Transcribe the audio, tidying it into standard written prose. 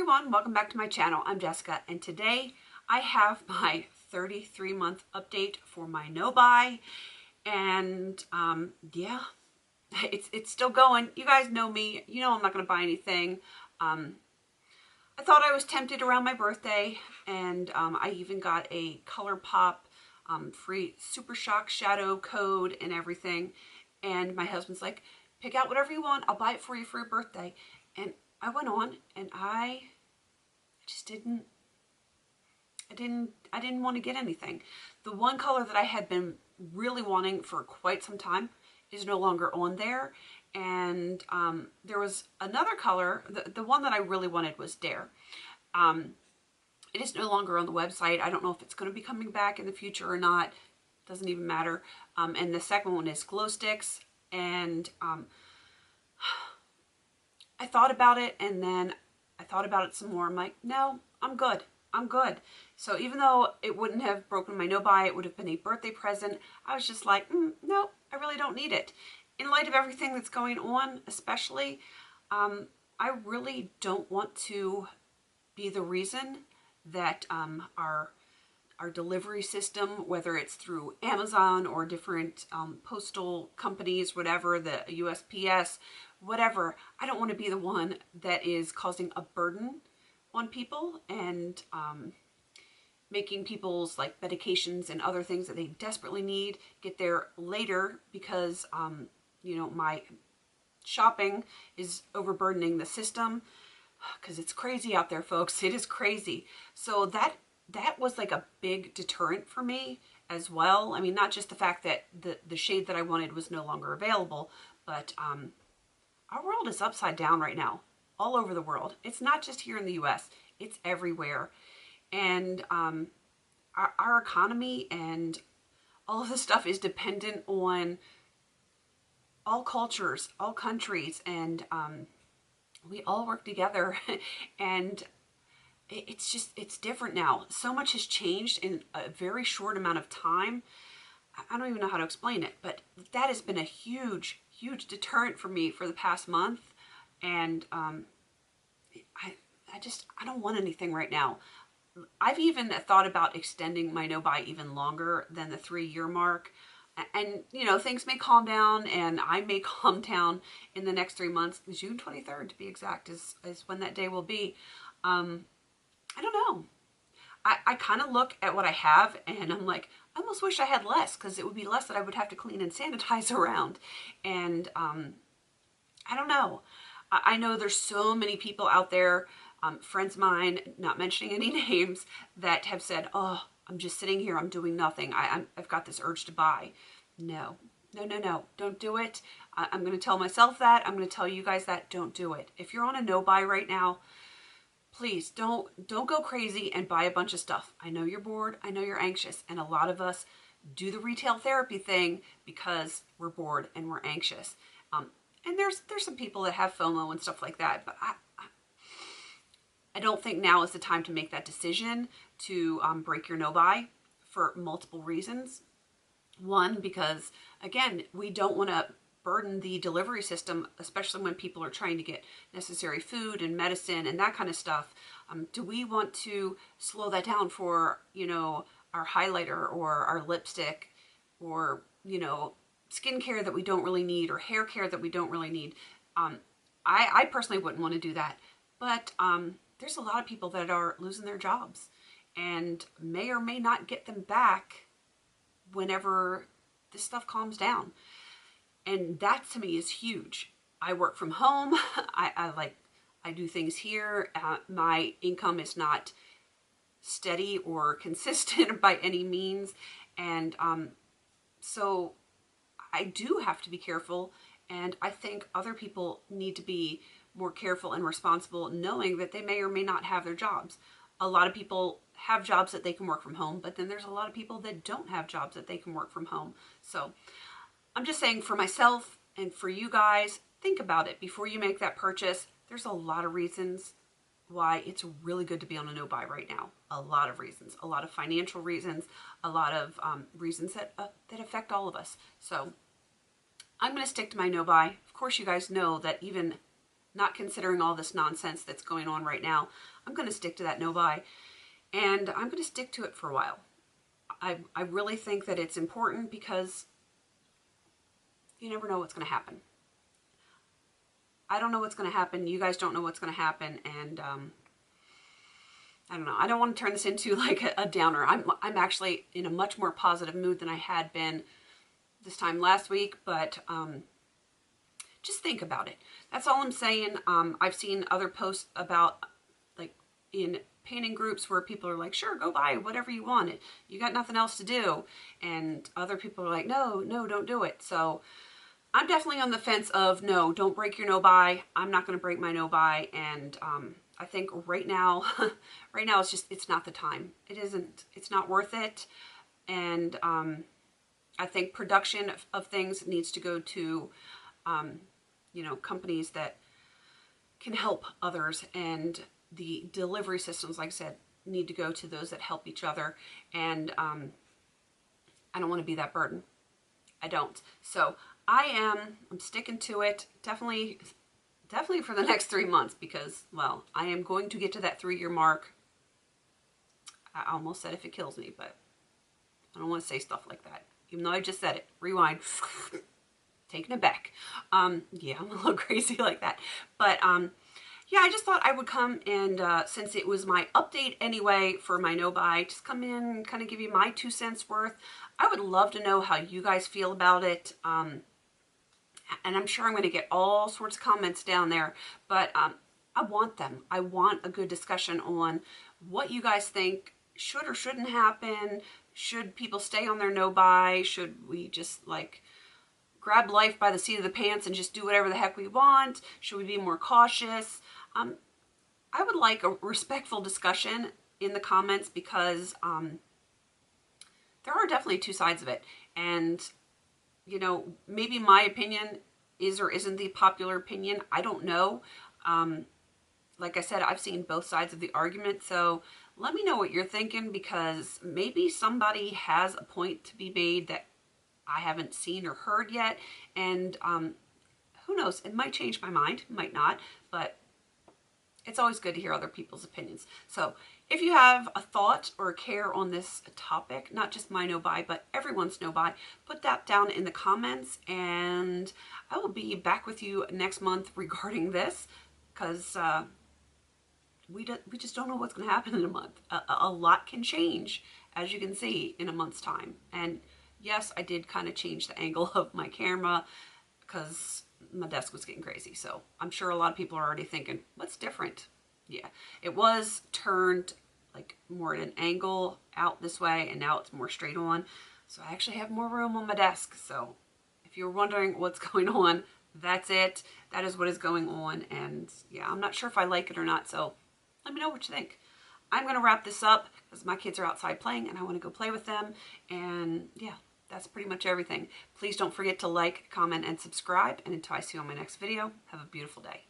everyone, welcome back to my channel. I'm Jessica, and today I have my 33-month update for my no-buy, and yeah, it's still going. You guys know me, you know I'm not going to buy anything. I thought I was tempted around my birthday, and I even got a ColourPop free Super Shock shadow code and everything, and my husband's like, pick out whatever you want, I'll buy it for you for your birthday. And I went on and I just I didn't want to get anything. The one color that I had been really wanting for quite some time is no longer on there. And there was another color, the one that I really wanted was Dare. It is no longer on the website. I don't know if it's going to be coming back in the future or not. Doesn't even matter. And the second one is Glow Sticks. And I thought about it, and then I thought about it some more. I'm like, no, I'm good. I'm good. So even though it wouldn't have broken my no-buy, it would have been a birthday present, I was just like, no, I really don't need it. In light of everything that's going on, especially, I really don't want to be the reason that our delivery system, whether it's through Amazon or different postal companies, whatever, the USPS, whatever, I don't want to be the one that is causing a burden on people and making people's like medications and other things that they desperately need get there later because, you know, my shopping is overburdening the system because it's crazy out there, folks. It is crazy. So that was like a big deterrent for me as well. I mean, not just the fact that the shade that I wanted was no longer available, but our world is upside down right now, all over the world. It's not just here in the US, it's everywhere. And our economy and all of this stuff is dependent on all cultures, all countries, and we all work together. And it's different now. So much has changed in a very short amount of time. I don't even know how to explain it, but that has been a huge deterrent for me for the past month. And I don't want anything right now. I've even thought about extending my no-buy even longer than the 3-year mark. And, you know, things may calm down, and I may calm down in the next 3 months. June 23rd, to be exact, is when that day will be. I don't know. I kind of look at what I have and I'm like, I almost wish I had less because it would be less that I would have to clean and sanitize around. And I don't know. I know there's so many people out there, friends of mine, not mentioning any names, that have said, oh, I'm just sitting here, I'm doing nothing. I've got this urge to buy. No, don't do it. I'm going to tell myself that. I'm going to tell you guys that. Don't do it. If you're on a no-buy right now, please don't go crazy and buy a bunch of stuff. I know you're bored. I know you're anxious. And a lot of us do the retail therapy thing because we're bored and we're anxious. And there's some people that have FOMO and stuff like that. But I don't think now is the time to make that decision to break your no-buy for multiple reasons. One, because again, we don't want to burden the delivery system, especially when people are trying to get necessary food and medicine and that kind of stuff. Do we want to slow that down for, you know, our highlighter or our lipstick or, you know, skincare that we don't really need or hair care that we don't really need? I personally wouldn't want to do that. But there's a lot of people that are losing their jobs and may or may not get them back whenever this stuff calms down. And that to me is huge. I work from home. I do things here. My income is not steady or consistent by any means. And so I do have to be careful. And I think other people need to be more careful and responsible, knowing that they may or may not have their jobs. A lot of people have jobs that they can work from home, but then there's a lot of people that don't have jobs that they can work from home. So I'm just saying, for myself and for you guys, think about it before you make that purchase. There's a lot of reasons why it's really good to be on a no-buy right now. A lot of reasons, a lot of financial reasons, a lot of reasons that affect all of us. So I'm going to stick to my no-buy. Of course, you guys know that even not considering all this nonsense that's going on right now, I'm going to stick to that no buy, and I'm going to stick to it for a while. I really think that it's important because you never know what's going to happen. I don't know what's going to happen. You guys don't know what's going to happen, and I don't know. I don't want to turn this into like a downer. I'm actually in a much more positive mood than I had been this time last week, but just think about it. That's all I'm saying. I've seen other posts about, like, in painting groups where people are like, sure, go buy whatever you want. You got nothing else to do. And other people are like, no, don't do it. So I'm definitely on the fence of, no, don't break your no buy. I'm not going to break my no buy. And I think right now, it's not the time. It isn't. It's not worth it. And I think production of things needs to go to, companies that can help others, and the delivery systems, like I said, need to go to those that help each other. And I don't want to be that burden. I don't. So I'm sticking to it. Definitely for the next 3 months, because, well, I am going to get to that 3-year mark. I almost said if it kills me, but I don't want to say stuff like that. Even though I just said it. Rewind. Taking it back. Yeah, I'm a little crazy like that. But, yeah, I just thought I would come and, since it was my update anyway for my no buy, just come in and kind of give you my 2 cents worth. I would love to know how you guys feel about it. And I'm sure I'm going to get all sorts of comments down there, but I want them. I want a good discussion on what you guys think should or shouldn't happen. Should people stay on their no buy? Should we just, like, grab life by the seat of the pants and just do whatever the heck we want? Should we be more cautious? I would like a respectful discussion in the comments, because there are definitely 2 sides of it. And, maybe my opinion is or isn't the popular opinion. I don't know. Like I said, I've seen both sides of the argument. So let me know what you're thinking, because maybe somebody has a point to be made that I haven't seen or heard yet. And who knows? It might change my mind, might not, but it's always good to hear other people's opinions. So if you have a thought or a care on this topic, not just my no buy, but everyone's no buy, put that down in the comments, and I will be back with you next month regarding this, because we just don't know what's going to happen in a month. A lot can change, as you can see, in a month's time. And yes, I did kind of change the angle of my camera because my desk was getting crazy. So I'm sure a lot of people are already thinking, what's different? Yeah, it was turned like more at an angle out this way, and now it's more straight on. So I actually have more room on my desk. So if you're wondering what's going on, that's it. That is what is going on. And yeah, I'm not sure if I like it or not. So let me know what you think. I'm going to wrap this up because my kids are outside playing and I want to go play with them. And yeah, that's pretty much everything. Please don't forget to like, comment, and subscribe. And until I see you on my next video, have a beautiful day.